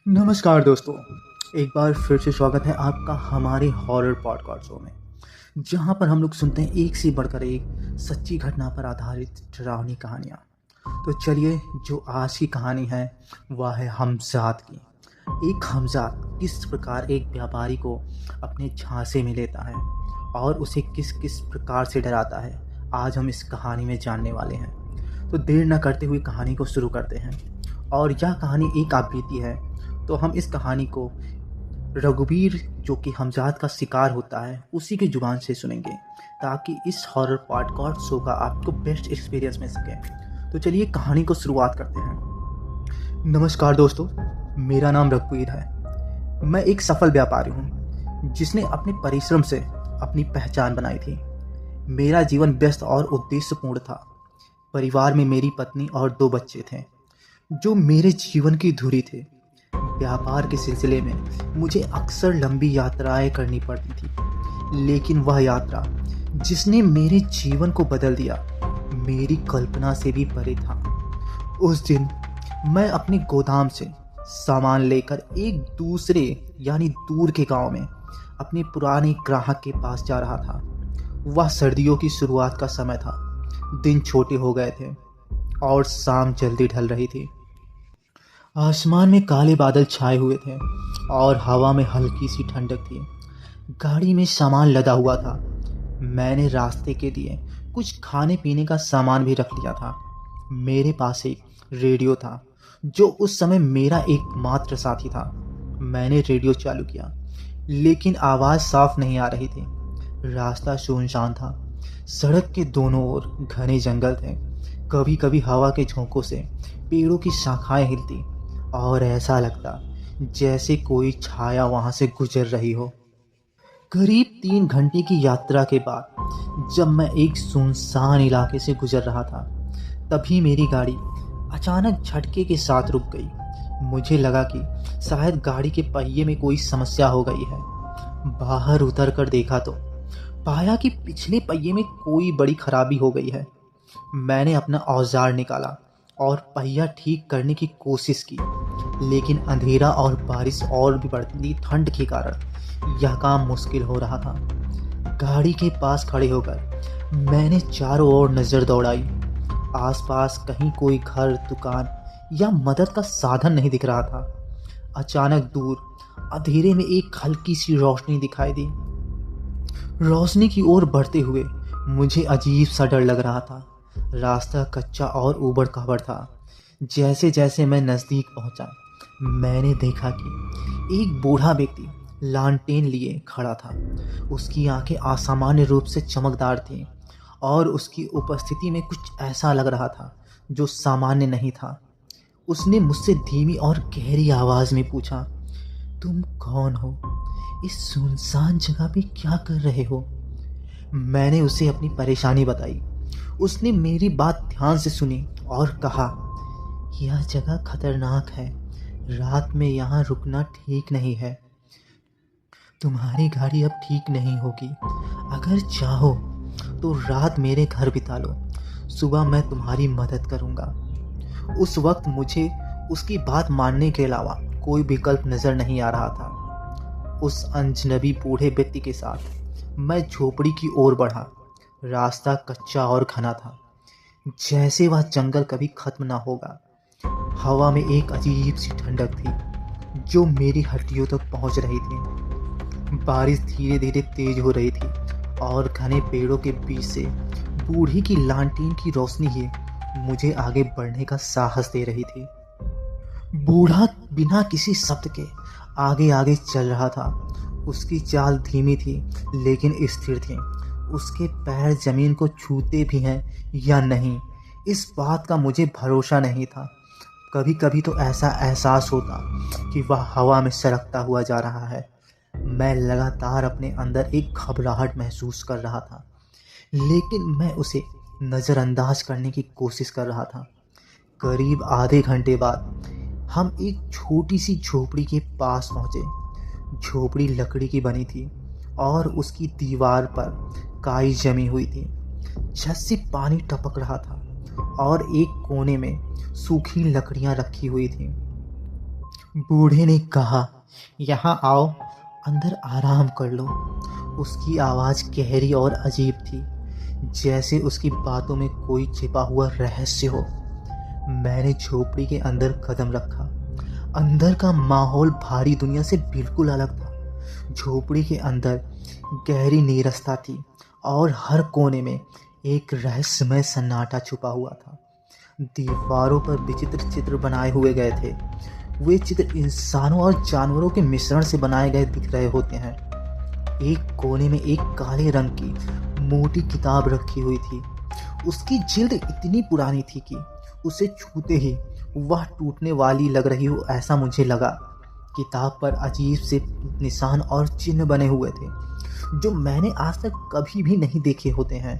नमस्कार दोस्तों। एक बार फिर से स्वागत है आपका हमारे हॉरर पॉडकास्ट शो में, जहां पर हम लोग सुनते हैं एक से बढ़कर एक सच्ची घटना पर आधारित डरावनी कहानियां। तो चलिए, जो आज की कहानी है वह है हमजाद की। एक हमजाद किस प्रकार एक व्यापारी को अपने झांसे में लेता है और उसे किस किस प्रकार से डराता है, आज हम इस कहानी में जानने वाले हैं। तो देर न करते हुए कहानी को शुरू करते हैं। और यह कहानी एक आप बीती है, तो हम इस कहानी को रघुवीर, जो कि हमजाद का शिकार होता है, उसी की ज़ुबान से सुनेंगे, ताकि इस हॉरर पॉडकास्ट शो का आपको बेस्ट एक्सपीरियंस मिल सके। तो चलिए कहानी को शुरुआत करते हैं। नमस्कार दोस्तों, मेरा नाम रघुवीर है। मैं एक सफल व्यापारी हूँ जिसने अपने परिश्रम से अपनी पहचान बनाई थी। मेरा जीवन व्यस्त और उद्देश्यपूर्ण था। परिवार में मेरी पत्नी और 2 बच्चे थे जो मेरे जीवन की धुरी थे। व्यापार के सिलसिले में मुझे अक्सर लंबी यात्राएं करनी पड़ती थी, लेकिन वह यात्रा जिसने मेरे जीवन को बदल दिया मेरी कल्पना से भी परे था। उस दिन मैं अपने गोदाम से सामान लेकर एक दूसरे यानी दूर के गांव में अपने पुराने ग्राहक के पास जा रहा था। वह सर्दियों की शुरुआत का समय था। दिन छोटे हो गए थे और शाम जल्दी ढल रही थी। आसमान में काले बादल छाए हुए थे और हवा में हल्की सी ठंडक थी। गाड़ी में सामान लदा हुआ था। मैंने रास्ते के लिए कुछ खाने पीने का सामान भी रख लिया था। मेरे पास एक रेडियो था जो उस समय मेरा एकमात्र साथी था। मैंने रेडियो चालू किया, लेकिन आवाज़ साफ नहीं आ रही थी। रास्ता सुनसान था। सड़क के दोनों ओर घने जंगल थे। कभी कभी हवा के झोंकों से पेड़ों की शाखाएं हिलती और ऐसा लगता जैसे कोई छाया वहां से गुजर रही हो। करीब 3 घंटे की यात्रा के बाद जब मैं एक सुनसान इलाके से गुजर रहा था, तभी मेरी गाड़ी अचानक झटके के साथ रुक गई। मुझे लगा कि शायद गाड़ी के पहिए में कोई समस्या हो गई है। बाहर उतर कर देखा तो पाया कि पिछले पहिए में कोई बड़ी खराबी हो गई है। मैंने अपना औजार निकाला और पहिया ठीक करने की कोशिश की, लेकिन अंधेरा और बारिश और भी बढ़ती ठंड के कारण यह काम मुश्किल हो रहा था। गाड़ी के पास खड़े होकर मैंने चारों ओर नज़र दौड़ाई। आसपास कहीं कोई घर, दुकान या मदद का साधन नहीं दिख रहा था। अचानक दूर अंधेरे में एक हल्की सी रोशनी दिखाई दी। रोशनी की ओर बढ़ते हुए मुझे अजीब सा डर लग रहा था। रास्ता कच्चा और ऊबड़-खाबड़ था। जैसे जैसे मैं नज़दीक पहुंचा, मैंने देखा कि एक बूढ़ा व्यक्ति लालटेन लिए खड़ा था। उसकी आंखें असामान्य रूप से चमकदार थीं और उसकी उपस्थिति में कुछ ऐसा लग रहा था जो सामान्य नहीं था। उसने मुझसे धीमी और गहरी आवाज़ में पूछा, "तुम कौन हो? इस सुनसान जगह पे क्या कर रहे हो?" मैंने उसे अपनी परेशानी बताई। उसने मेरी बात ध्यान से सुनी और कहा, "यह जगह खतरनाक है। रात में यहाँ रुकना ठीक नहीं है। तुम्हारी गाड़ी अब ठीक नहीं होगी। अगर चाहो तो रात मेरे घर बिता लो। सुबह मैं तुम्हारी मदद करूँगा।" उस वक्त मुझे उसकी बात मानने के अलावा कोई विकल्प नज़र नहीं आ रहा था। उस अजनबी बूढ़े व्यक्ति के साथ मैं झोपड़ी की ओर बढ़ा। रास्ता कच्चा और घना था, जैसे वह जंगल कभी खत्म ना होगा। हवा में एक अजीब सी ठंडक थी जो मेरी हड्डियों तक पहुंच रही थी। बारिश धीरे धीरे तेज हो रही थी और घने पेड़ों के बीच से बूढ़ी की लालटेन की रोशनी ही मुझे आगे बढ़ने का साहस दे रही थी। बूढ़ा बिना किसी शब्द के आगे आगे चल रहा था। उसकी चाल धीमी थी लेकिन स्थिर थी। उसके पैर जमीन को छूते भी हैं या नहीं, इस बात का मुझे भरोसा नहीं था। कभी कभी तो ऐसा एहसास होता कि वह हवा में सरकता हुआ जा रहा है। मैं लगातार अपने अंदर एक घबराहट महसूस कर रहा था, लेकिन मैं उसे नज़रअंदाज करने की कोशिश कर रहा था। करीब आधे घंटे बाद हम एक छोटी सी झोपड़ी के पास पहुंचे। झोपड़ी लकड़ी की बनी थी और उसकी दीवार पर काई जमी हुई थी। छत से पानी टपक रहा था और एक कोने में सूखी लकड़ियां रखी हुई थीं। बूढ़े ने कहा, यहाँ आओ, अंदर आराम कर लो। उसकी आवाज़ गहरी और अजीब थी, जैसे उसकी बातों में कोई छिपा हुआ रहस्य हो। मैंने झोपड़ी के अंदर कदम रखा। अंदर का माहौल भारी दुनिया से बिल्कुल अलग था। झोपड़ी के अंदर गहरी नीरसता थी और हर कोने में एक रहस्यमय सन्नाटा छुपा हुआ था। दीवारों पर विचित्र चित्र बनाए हुए गए थे। वे चित्र इंसानों और जानवरों के मिश्रण से बनाए गए दिख रहे होते हैं। एक कोने में एक काले रंग की मोटी किताब रखी हुई थी। उसकी जिल्द इतनी पुरानी थी कि उसे छूते ही वह टूटने वाली लग रही हो, ऐसा मुझे लगा। किताब पर अजीब से निशान और चिन्ह बने हुए थे जो मैंने आज तक कभी भी नहीं देखे होते हैं।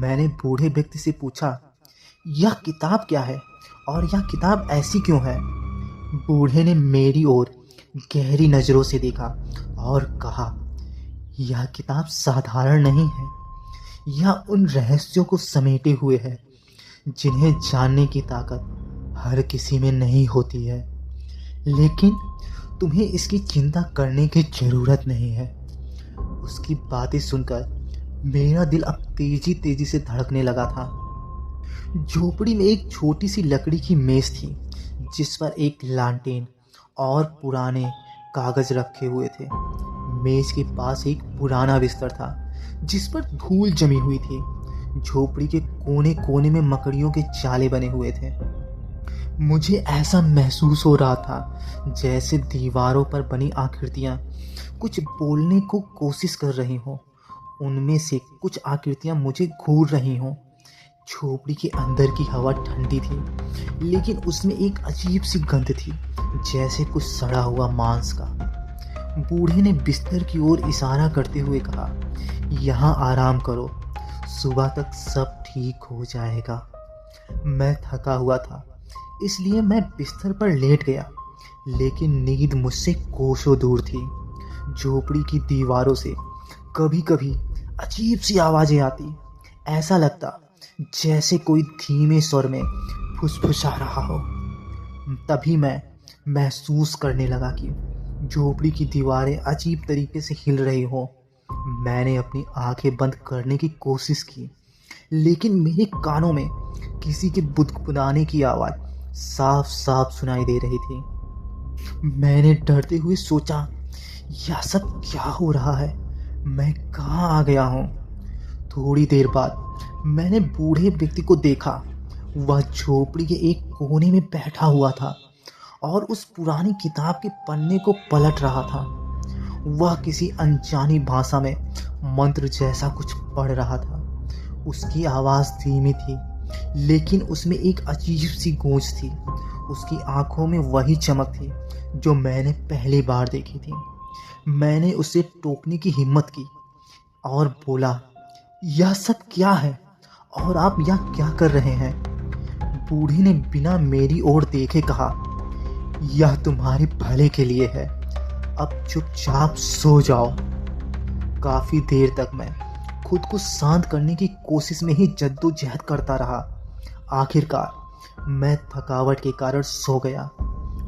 मैंने बूढ़े व्यक्ति से पूछा, यह किताब क्या है और यह किताब ऐसी क्यों है? बूढ़े ने मेरी ओर गहरी नज़रों से देखा और कहा, यह किताब साधारण नहीं है। यह उन रहस्यों को समेटे हुए है जिन्हें जानने की ताकत हर किसी में नहीं होती है। लेकिन तुम्हें इसकी चिंता करने की ज़रूरत नहीं है। उसकी बातें सुनकर मेरा दिल अब तेजी तेजी से धड़कने लगा था। झोपड़ी में एक छोटी सी लकड़ी की मेज थी जिस पर एक लालटेन और पुराने कागज रखे हुए थे। मेज के पास एक पुराना बिस्तर था जिस पर धूल जमी हुई थी। झोपड़ी के कोने कोने में मकड़ियों के जाले बने हुए थे। मुझे ऐसा महसूस हो रहा था जैसे दीवारों पर बनी आकृतियां कुछ बोलने को कोशिश कर रही हों। उनमें से कुछ आकृतियां मुझे घूर रही हों। झोपड़ी के अंदर की हवा ठंडी थी, लेकिन उसमें एक अजीब सी गंध थी, जैसे कुछ सड़ा हुआ मांस का। बूढ़े ने बिस्तर की ओर इशारा करते हुए कहा, यहाँ आराम करो, सुबह तक सब ठीक हो जाएगा। मैं थका हुआ था, इसलिए मैं बिस्तर पर लेट गया, लेकिन नींद मुझसे कोसों दूर थी। झोपड़ी की दीवारों से कभी कभी अजीब सी आवाज़ें आती। ऐसा लगता जैसे कोई धीमे स्वर में फुसफुसा रहा हो। तभी मैं महसूस करने लगा कि झोपड़ी की दीवारें अजीब तरीके से हिल रही हो। मैंने अपनी आंखें बंद करने की कोशिश की, लेकिन मेरे कानों में किसी के बुदबुदाने की आवाज़ साफ साफ सुनाई दे रही थी। मैंने डरते हुए सोचा, यह सब क्या हो रहा है? मैं कहाँ आ गया हूँ? थोड़ी देर बाद मैंने बूढ़े व्यक्ति को देखा। वह झोपड़ी के एक कोने में बैठा हुआ था और उस पुरानी किताब के पन्ने को पलट रहा था। वह किसी अनजानी भाषा में मंत्र जैसा कुछ पढ़ रहा था। उसकी आवाज़ धीमी थी, लेकिन उसमें एक अजीब सी गूंज थी। उसकी आंखों में वही चमक थी जो मैंने पहली बार देखी थी। मैंने उसे टोकने की हिम्मत की और बोला, यह सब क्या है और आप यहाँ क्या कर रहे हैं? बूढ़ी ने बिना मेरी ओर देखे कहा, यह तुम्हारे भले के लिए है, अब चुपचाप सो जाओ। काफ़ी देर तक मैं खुद को शांत करने की कोशिश में ही जद्दोजहद करता रहा। आखिरकार मैं थकावट के कारण सो गया,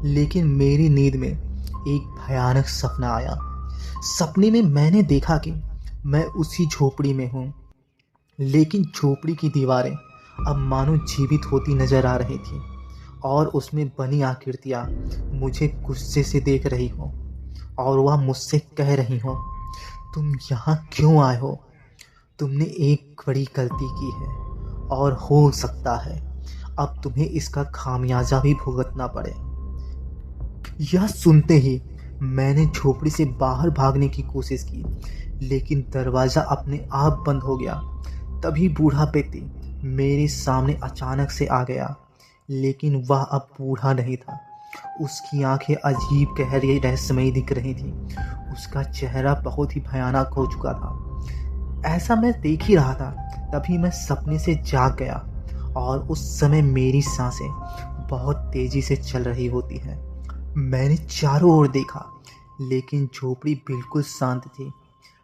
लेकिन मेरी नींद में एक भयानक सपना आया। सपने में मैंने देखा कि मैं उसी झोपड़ी में हूँ, लेकिन झोपड़ी की दीवारें अब मानो जीवित होती नजर आ रही थी और उसमें बनी आकृतियाँ मुझे गुस्से से देख रही हो और वह मुझसे कह रही हो, तुम यहाँ क्यों आए हो? तुमने एक बड़ी गलती की है और हो सकता है अब तुम्हें इसका खामियाजा भी भुगतना पड़े। यह सुनते ही मैंने झोपड़ी से बाहर भागने की कोशिश की, लेकिन दरवाज़ा अपने आप बंद हो गया। तभी बूढ़ा व्यक्ति मेरे सामने अचानक से आ गया, लेकिन वह अब बूढ़ा नहीं था। उसकी आंखें अजीब गहरी रहस्यमयी दिख रही थी। उसका चेहरा बहुत ही भयानक हो चुका था। ऐसा मैं देख ही रहा था, तभी मैं सपने से जाग गया और उस समय मेरी सांसें बहुत तेज़ी से चल रही होती हैं। मैंने चारों ओर देखा, लेकिन झोपड़ी बिल्कुल शांत थी।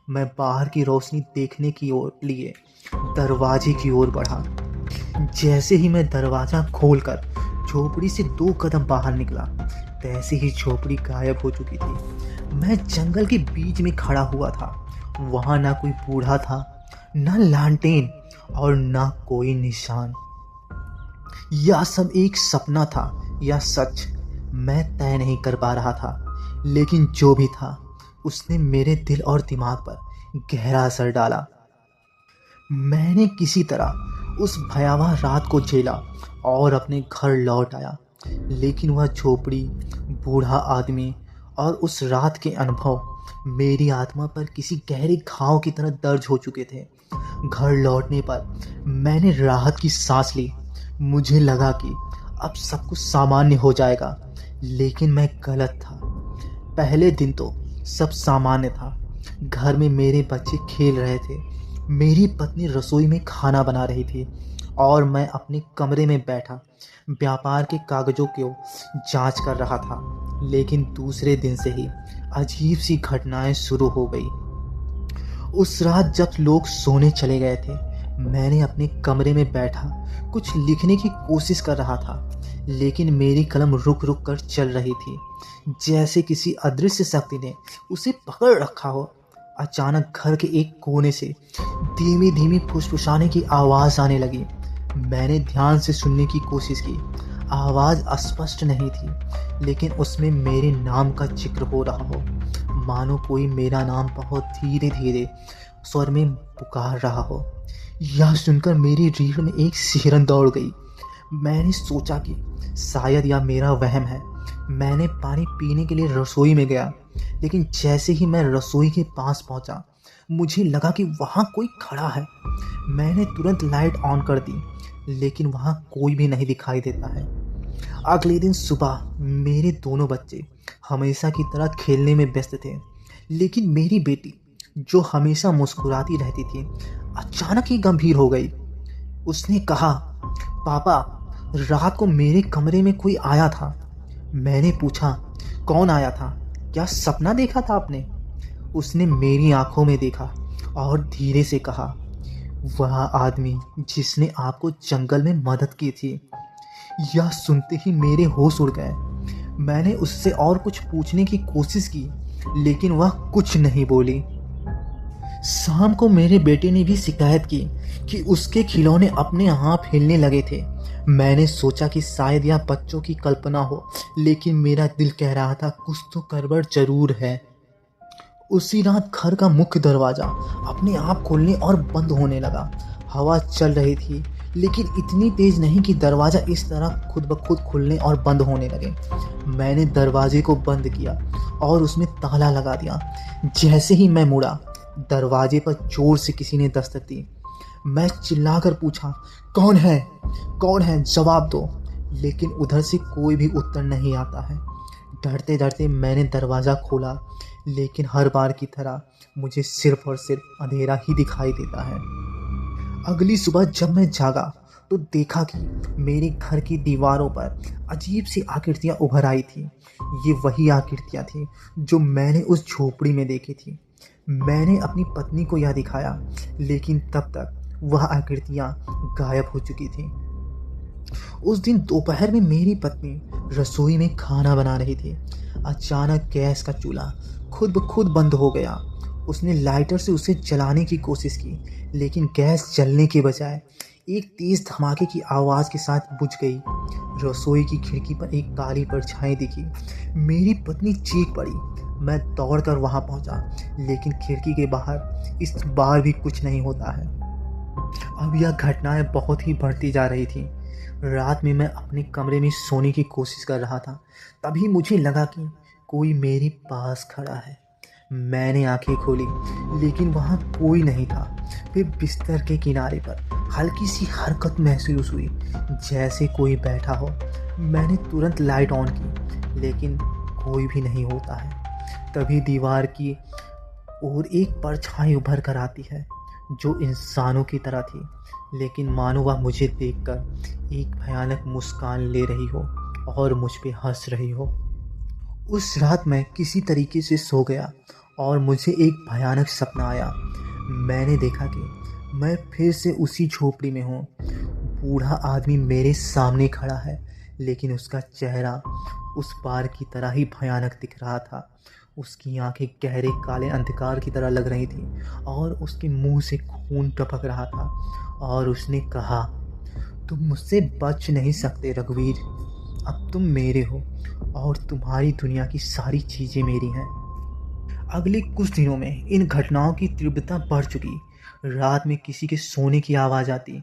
मैं बाहर की रोशनी देखने की लिए दरवाजे की ओर बढ़ा। जैसे ही मैं दरवाज़ा खोलकर झोपड़ी से 2 कदम बाहर निकला, तैसे ही झोपड़ी गायब हो चुकी थी। मैं जंगल के बीच में खड़ा हुआ था। वहां ना कोई बूढ़ा था, ना लालटेन और ना कोई निशान। यह सब एक सपना था या सच, मैं तय नहीं कर पा रहा था। लेकिन जो भी था उसने मेरे दिल और दिमाग पर गहरा असर डाला। मैंने किसी तरह उस भयावह रात को झेला और अपने घर लौट आया। लेकिन वह झोपड़ी, बूढ़ा आदमी और उस रात के अनुभव मेरी आत्मा पर किसी गहरे घाव की तरह दर्ज हो चुके थे। घर लौटने पर मैंने राहत की सांस ली। मुझे लगा कि अब सब कुछ सामान्य हो जाएगा, लेकिन मैं गलत था। पहले दिन तो सब सामान्य था। घर में मेरे बच्चे खेल रहे थे, मेरी पत्नी रसोई में खाना बना रही थी और मैं अपने कमरे में बैठा व्यापार के कागजों को जांच कर रहा था। लेकिन दूसरे दिन से ही अजीब सी घटनाएं शुरू हो गई। उस रात जब लोग सोने चले गए थे, मैंने अपने कमरे में बैठा कुछ लिखने की कोशिश कर रहा था, लेकिन मेरी कलम रुक रुक कर चल रही थी, जैसे किसी अदृश्य शक्ति ने उसे पकड़ रखा हो। अचानक घर के एक कोने से धीमी धीमी फुसफुसाने की आवाज़ आने लगी। मैंने ध्यान से सुनने की कोशिश की। आवाज़ अस्पष्ट नहीं थी, लेकिन उसमें मेरे नाम का जिक्र हो रहा हो, मानो कोई मेरा नाम बहुत धीरे धीरे स्वर में पुकार रहा हो। यह सुनकर मेरी रीढ़ में एक सिहरन दौड़ गई। मैंने सोचा कि शायद यह मेरा वहम है। मैंने पानी पीने के लिए रसोई में गया, लेकिन जैसे ही मैं रसोई के पास पहुंचा, मुझे लगा कि वहां कोई खड़ा है। मैंने तुरंत लाइट ऑन कर दी, लेकिन वहां कोई भी नहीं दिखाई देता है। अगले दिन सुबह मेरे दोनों बच्चे हमेशा की तरह खेलने में व्यस्त थे, लेकिन मेरी बेटी, जो हमेशा मुस्कुराती रहती थी, अचानक ही गंभीर हो गई। उसने कहा, पापा, रात को मेरे कमरे में कोई आया था। मैंने पूछा, कौन आया था? क्या सपना देखा था आपने? उसने मेरी आंखों में देखा और धीरे से कहा, वह आदमी जिसने आपको जंगल में मदद की थी। यह सुनते ही मेरे होश उड़ गए। मैंने उससे और कुछ पूछने की कोशिश की, लेकिन वह कुछ नहीं बोली। शाम को मेरे बेटे ने भी शिकायत की कि उसके खिलौने अपने आप हिलने लगे थे। मैंने सोचा कि शायद यह बच्चों की कल्पना हो, लेकिन मेरा दिल कह रहा था कुछ तो गड़बड़ जरूर है। उसी रात घर का मुख्य दरवाज़ा अपने आप खोलने और बंद होने लगा। हवा चल रही थी, लेकिन इतनी तेज नहीं कि दरवाज़ा इस तरह खुद ब खुद खुलने और बंद होने लगे। मैंने दरवाजे को बंद किया और उसमें ताला लगा दिया। जैसे ही मैं मुड़ा, दरवाजे पर जोर से किसी ने दस्तक दी। मैं चिल्लाकर पूछा, कौन है? कौन है? जवाब दो। लेकिन उधर से कोई भी उत्तर नहीं आता है। डरते डरते मैंने दरवाज़ा खोला, लेकिन हर बार की तरह मुझे सिर्फ और सिर्फ अंधेरा ही दिखाई देता है। अगली सुबह जब मैं जागा तो देखा कि मेरे घर की दीवारों पर अजीब सी आकृतियाँ उभर आई थी। ये वही आकृतियाँ थी जो मैंने उस झोपड़ी में देखी थी। मैंने अपनी पत्नी को यह दिखाया, लेकिन तब तक वह आकृतियाँ गायब हो चुकी थीं। उस दिन दोपहर में मेरी पत्नी रसोई में खाना बना रही थी। अचानक गैस का चूल्हा खुद ब खुद बंद हो गया। उसने लाइटर से उसे जलाने की कोशिश की, लेकिन गैस जलने के बजाय एक तेज धमाके की आवाज़ के साथ बुझ गई। रसोई की खिड़की पर एक काली परछाई दिखी। मेरी पत्नी चीख पड़ी। मैं दौड़कर वहां पहुंचा, लेकिन खिड़की के बाहर इस बार भी कुछ नहीं होता है। अब यह घटनाएं बहुत ही बढ़ती जा रही थी। रात में मैं अपने कमरे में सोने की कोशिश कर रहा था, तभी मुझे लगा कि कोई मेरे पास खड़ा है। मैंने आंखें खोली, लेकिन वहाँ कोई नहीं था। फिर बिस्तर के किनारे पर हल्की सी हरकत महसूस हुई, जैसे कोई बैठा हो। मैंने तुरंत लाइट ऑन की, लेकिन कोई भी नहीं होता है। तभी दीवार की ओर एक परछाई उभर कर आती है, जो इंसानों की तरह थी, लेकिन मानो वह मुझे देखकर एक भयानक मुस्कान ले रही हो और मुझ पे हंस रही हो। उस रात मैं किसी तरीके से सो गया और मुझे एक भयानक सपना आया। मैंने देखा कि मैं फिर से उसी झोपड़ी में हूँ। बूढ़ा आदमी मेरे सामने खड़ा है, लेकिन उसका चेहरा उस पार की तरह ही भयानक दिख रहा था। उसकी आंखें गहरे काले अंधकार की तरह लग रही थी और उसके मुंह से खून टपक रहा था। और उसने कहा, तुम मुझसे बच नहीं सकते रघुवीर। अब तुम मेरे हो और तुम्हारी दुनिया की सारी चीज़ें मेरी हैं। अगले कुछ दिनों में इन घटनाओं की तीव्रता बढ़ चुकी। रात में किसी के सोने की आवाज़ आती,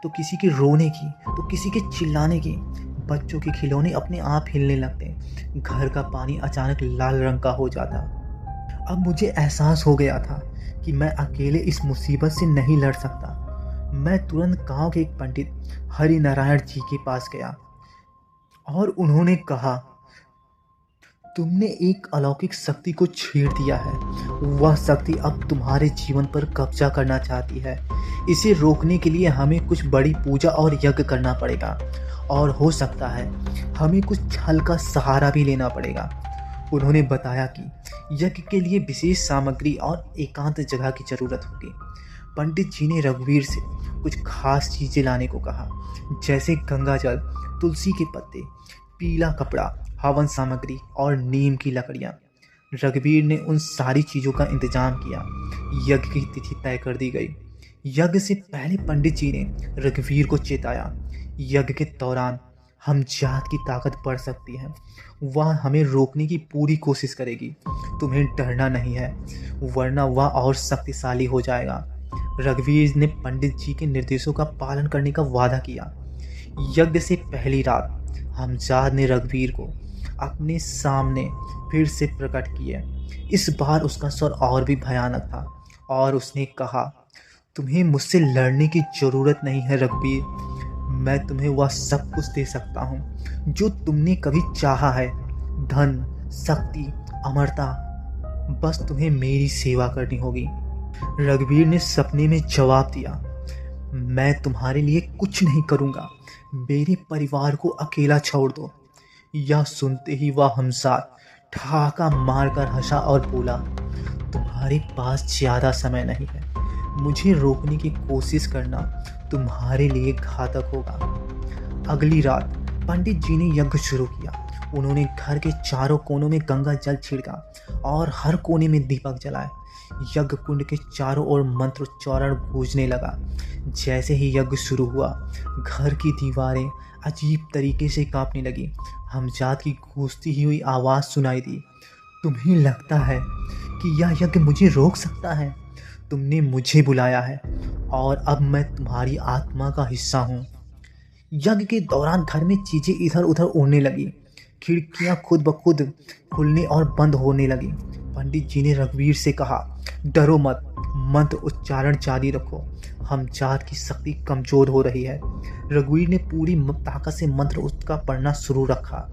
तो किसी के रोने की, तो किसी के चिल्लाने की। बच्चों के खिलौने अपने आप हिलने लगते। घर का पानी अचानक लाल रंग का हो जाता। अब मुझे एहसास हो गया था कि मैं अकेले इस मुसीबत से नहीं लड़ सकता। मैं तुरंत गांव के एक पंडित हरि नारायण जी के पास गया और उन्होंने कहा, तुमने एक अलौकिक शक्ति को छेड़ दिया है। वह शक्ति अब तुम्हारे जीवन पर कब्जा करना चाहती है। इसे रोकने के लिए हमें कुछ बड़ी पूजा और यज्ञ करना पड़ेगा और हो सकता है हमें कुछ छल का सहारा भी लेना पड़ेगा। उन्होंने बताया कि यज्ञ के लिए विशेष सामग्री और एकांत जगह की जरूरत होगी। पंडित जी ने रघुवीर से कुछ खास चीजें लाने को कहा, जैसे गंगा जल, तुलसी के पत्ते, पीला कपड़ा, हवन सामग्री और नीम की लकड़ियाँ। रघुवीर ने उन सारी चीज़ों का इंतजाम किया। यज्ञ की तिथि तय कर दी गई। यज्ञ से पहले पंडित जी ने रघुवीर को चेताया, यज्ञ के दौरान हम जात की ताकत बढ़ सकती है। वह हमें रोकने की पूरी कोशिश करेगी। तुम्हें डरना नहीं है, वरना वह और शक्तिशाली हो जाएगा। रघुवीर ने पंडित जी के निर्देशों का पालन करने का वादा किया। यज्ञ से पहली रात हमजाद ने रघुवीर को अपने सामने फिर से प्रकट किए। इस बार उसका स्वर और भी भयानक था और उसने कहा, तुम्हें मुझसे लड़ने की ज़रूरत नहीं है रघुवीर। मैं तुम्हें वह सब कुछ दे सकता हूँ जो तुमने कभी चाहा है, धन, शक्ति, अमरता। बस तुम्हें मेरी सेवा करनी होगी। रघुवीर ने सपने में जवाब दिया, मैं तुम्हारे लिए कुछ नहीं करूँगा, मेरे परिवार को अकेला छोड़ दो। यह सुनते ही वह हमसाद ठहाका मारकर हंसा और बोला, तुम्हारे पास ज़्यादा समय नहीं है। मुझे रोकने की कोशिश करना तुम्हारे लिए घातक होगा। अगली रात पंडित जी ने यज्ञ शुरू किया। उन्होंने घर के चारों कोनों में गंगा जल छिड़का और हर कोने में दीपक जलाए। यज्ञ कुंड के चारों ओर मंत्रोच्चारण गूंजने लगा। जैसे ही यज्ञ शुरू हुआ, घर की दीवारें अजीब तरीके से कांपने लगी। हमजाद की गूंजती हुई आवाज़ सुनाई दी, तुम्हें लगता है कि यह यज्ञ मुझे रोक सकता है? तुमने मुझे बुलाया है और अब मैं तुम्हारी आत्मा का हिस्सा हूँ। यज्ञ के दौरान घर में चीज़ें इधर उधर उड़ने लगी। खिड़कियाँ खुद ब खुद खुलने और बंद होने लगी। पंडित जी ने रघुवीर से कहा, डरो मत, मंत्र उच्चारण जारी रखो, हमजाद की शक्ति कमज़ोर हो रही है। रघुवीर ने पूरी ताकत से मंत्र उसका पढ़ना शुरू रखा।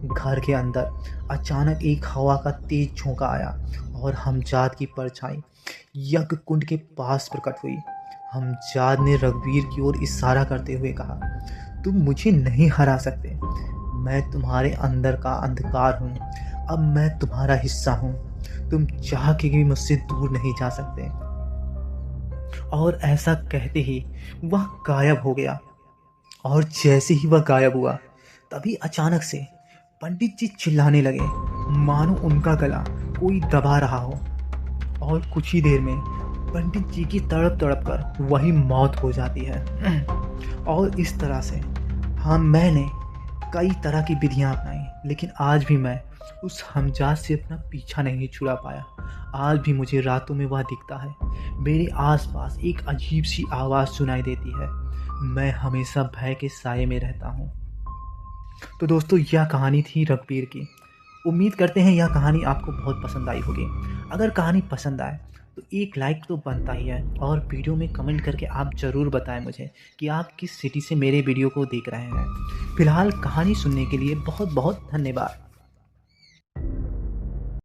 घर के अंदर अचानक एक हवा का तेज झोंका आया और हमजाद की परछाई यज्ञ कुंड के पास प्रकट हुई। हमजाद ने रघुवीर की ओर इशारा करते हुए कहा, तुम मुझे नहीं हरा सकते। मैं तुम्हारे अंदर का अंधकार हूँ। अब मैं तुम्हारा हिस्सा हूँ। तुम चाह के भी मुझसे दूर नहीं जा सकते। और ऐसा कहते ही वह गायब हो गया। और जैसे ही वह गायब हुआ, तभी अचानक से पंडित जी चिल्लाने लगे, मानो उनका गला कोई दबा रहा हो। और कुछ ही देर में पंडित जी की तड़प तड़प कर वही मौत हो जाती है। और इस तरह से मैंने कई तरह की विधियां अपनाई, लेकिन आज भी मैं उस हमजाद से अपना पीछा नहीं छुड़ा पाया। आज भी मुझे रातों में वह दिखता है। मेरे आसपास एक अजीब सी आवाज़ सुनाई देती है। मैं हमेशा भय के साये में रहता हूँ। तो दोस्तों, यह कहानी थी रघुवीर की। उम्मीद करते हैं यह कहानी आपको बहुत पसंद आई होगी। अगर कहानी पसंद आए तो एक लाइक तो बनता ही है, और वीडियो में कमेंट करके आप ज़रूर बताएं मुझे कि आप किस सिटी से मेरे वीडियो को देख रहे हैं। फिलहाल कहानी सुनने के लिए बहुत बहुत धन्यवाद।